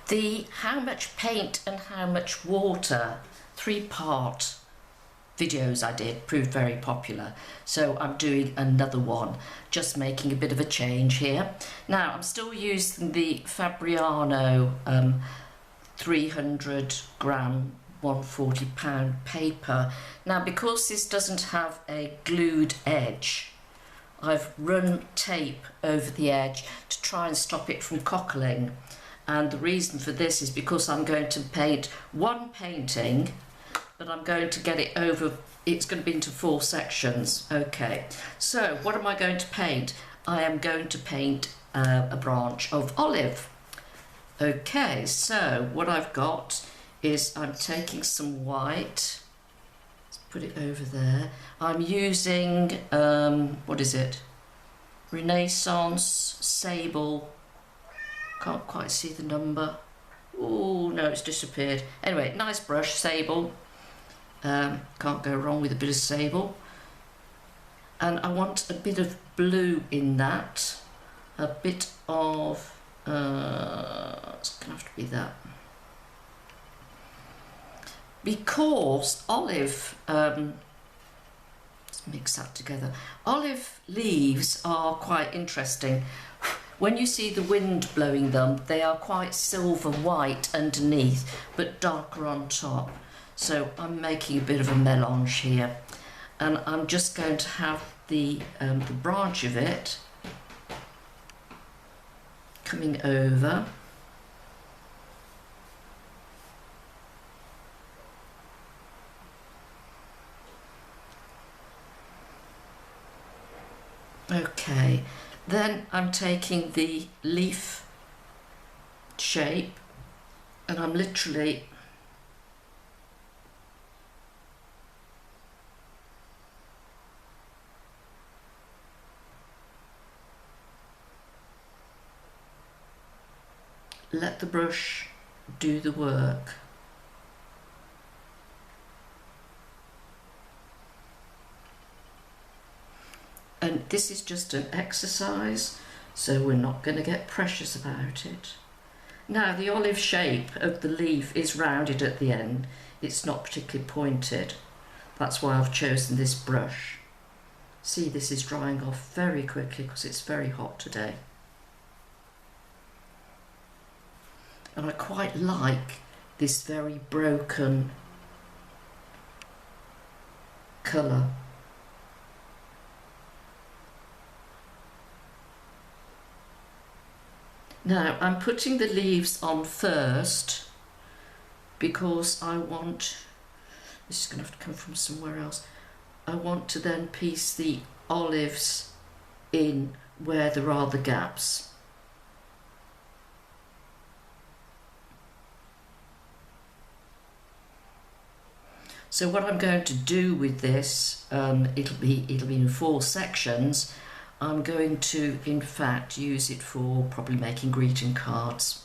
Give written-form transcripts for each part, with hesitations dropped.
The how much paint and how much water 3-part videos I did proved very popular, so I'm doing another one, just making a bit of a change here. Now I'm still using the Fabriano 300 gram 140 pound paper. Now because this doesn't have a glued edge, I've run tape over the edge to try and stop it from cockling, and the reason for this is because I'm going to paint one painting, but I'm going to get it over, it's going to be into 4 sections. Okay, so what am I going to paint? I am going to paint a branch of olive. Okay, so what I've got is I'm taking some white, let's put it over there. I'm using, what is it? Renaissance Sable, can't quite see the number. Oh no, it's disappeared. Anyway, nice brush, Sable. Can't go wrong with a bit of sable. And I want a bit of blue in that, a bit of, it's going to have to be that. Because olive, let's mix that together. Olive leaves are quite interesting. When you see the wind blowing them, they are quite silver white underneath, but darker on top. So I'm making a bit of a melange here, and I'm just going to have the branch of it coming over. Okay, then I'm taking the leaf shape and I'm literally let the brush do the work. And this is just an exercise, so we're not going to get precious about it. Now the olive shape of the leaf is rounded at the end, it's not particularly pointed. That's why I've chosen this brush. See, this is drying off very quickly because it's very hot today. And I quite like this very broken colour. Now I'm putting the leaves on first because I want, this is going to have to come from somewhere else, I want to then piece the olives in where there are the gaps. So what I'm going to do with this, it'll be in 4 sections. I'm going to, in fact, use it for probably making greeting cards.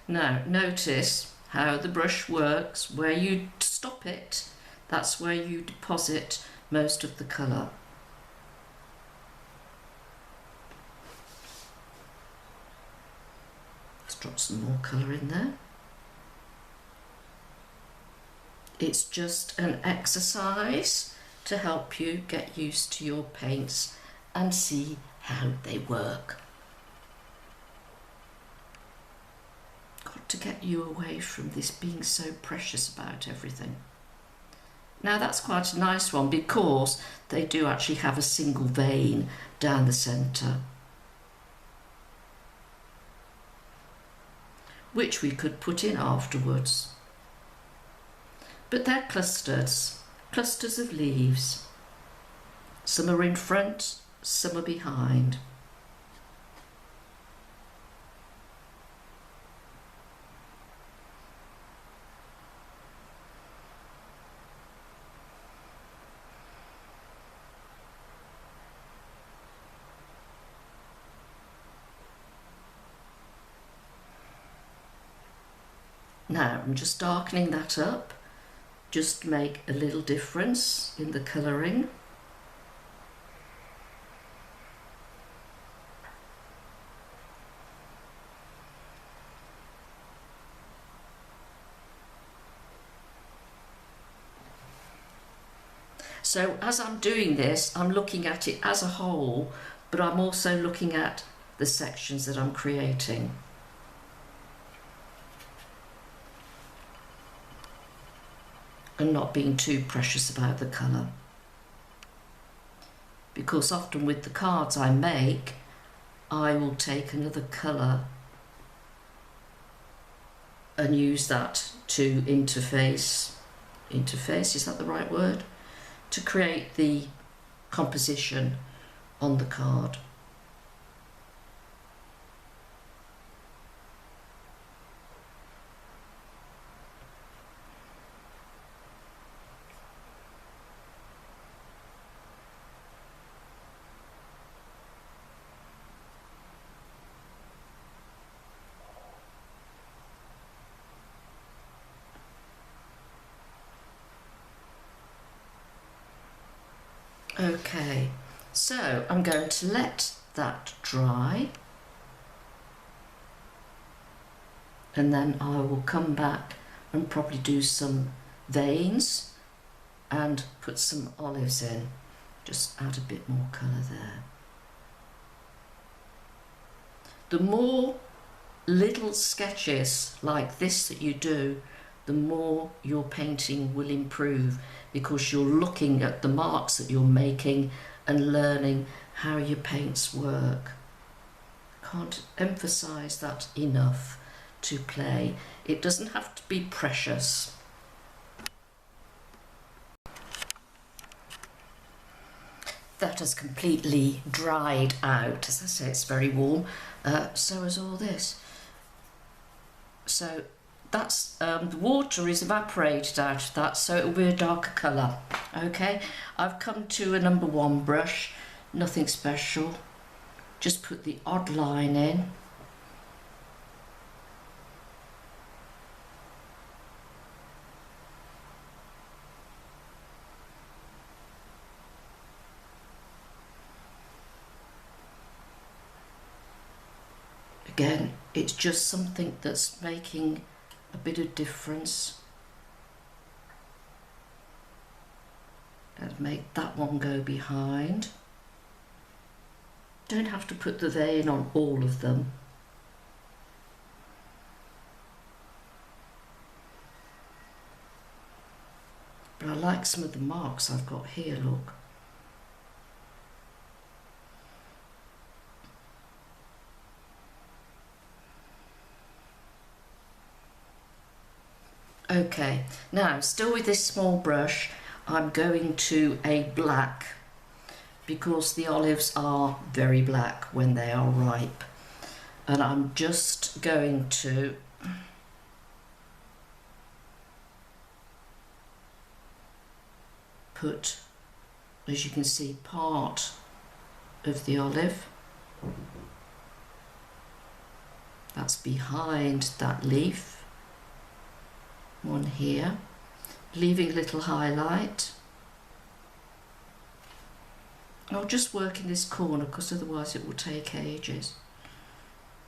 Now, notice how the brush works. Where you stop it, that's where you deposit most of the colour. Let's drop some more colour in there. It's just an exercise to help you get used to your paints and see how they work. Got to get you away from this being so precious about everything. Now that's quite a nice one because they do actually have a single vein down the centre, which we could put in afterwards. But they're clusters of leaves. Some are in front, some are behind. Now I'm just darkening that up, just to make a little difference in the colouring. So as I'm doing this, I'm looking at it as a whole, but I'm also looking at the sections that I'm creating. And not being too precious about the colour. Because often with the cards I make, I will take another colour and use that to interface, is that the right word? To create the composition on the card. Okay, so I'm going to let that dry, and then I will come back and probably do some veins and put some olives in, just add a bit more colour there. The more little sketches like this that you do, the more your painting will improve, because you're looking at the marks that you're making and learning how your paints work. Can't emphasize that enough to play. It doesn't have to be precious. That has completely dried out. As I say, it's very warm. So is all this. So that's the water is evaporated out of that, so it will be a darker colour. Okay, I've come to a number 1 brush, nothing special, just put the odd line in. Again, it's just something that's making a bit of difference. And make that one go behind. Don't have to put the vein on all of them. But I like some of the marks I've got here, look. Okay, now still with this small brush, I'm going to a black, because the olives are very black when they are ripe, and I'm just going to put, as you can see, part of the olive that's behind that leaf, one here, leaving a little highlight. I'll just work in this corner because otherwise it will take ages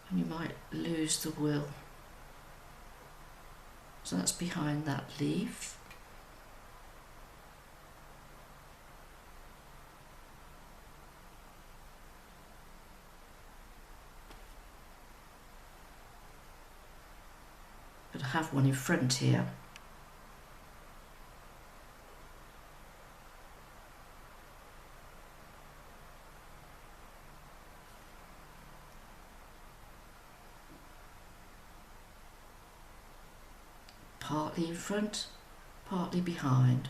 and you might lose the will. So that's behind that leaf. But I have one in front here. Partly in front, partly behind.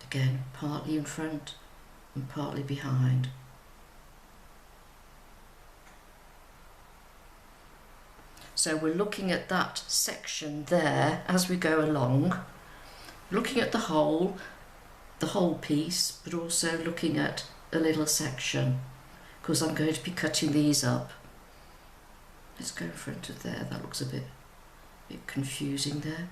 Again, partly in front and partly behind. So we're looking at that section there as we go along, looking at the whole piece, but also looking at a little section, because I'm going to be cutting these up. Let's go in front of there, that looks a bit confusing there.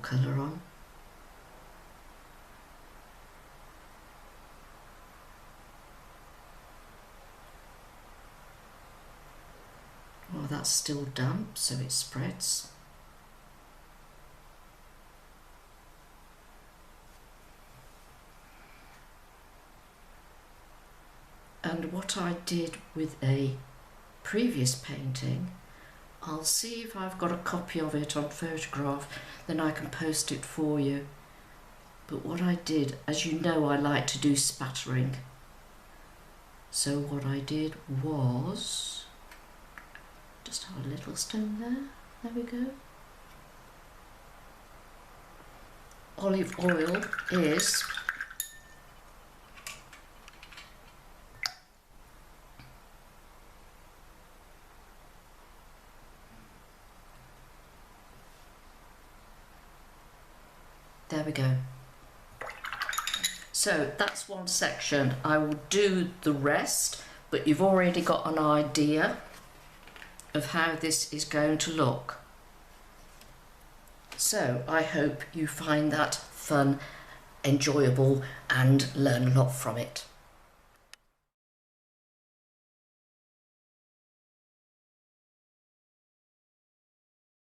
colour on. Well, that's still damp, so it spreads. And what I did with a previous painting, I'll see if I've got a copy of it on photograph, then I can post it for you. But what I did, as you know, I like to do spattering. So what I did was just have a little stone there. There we go. Olive oil is there we go. So that's one section. I will do the rest, but you've already got an idea of how this is going to look. So I hope you find that fun, enjoyable, and learn a lot from it.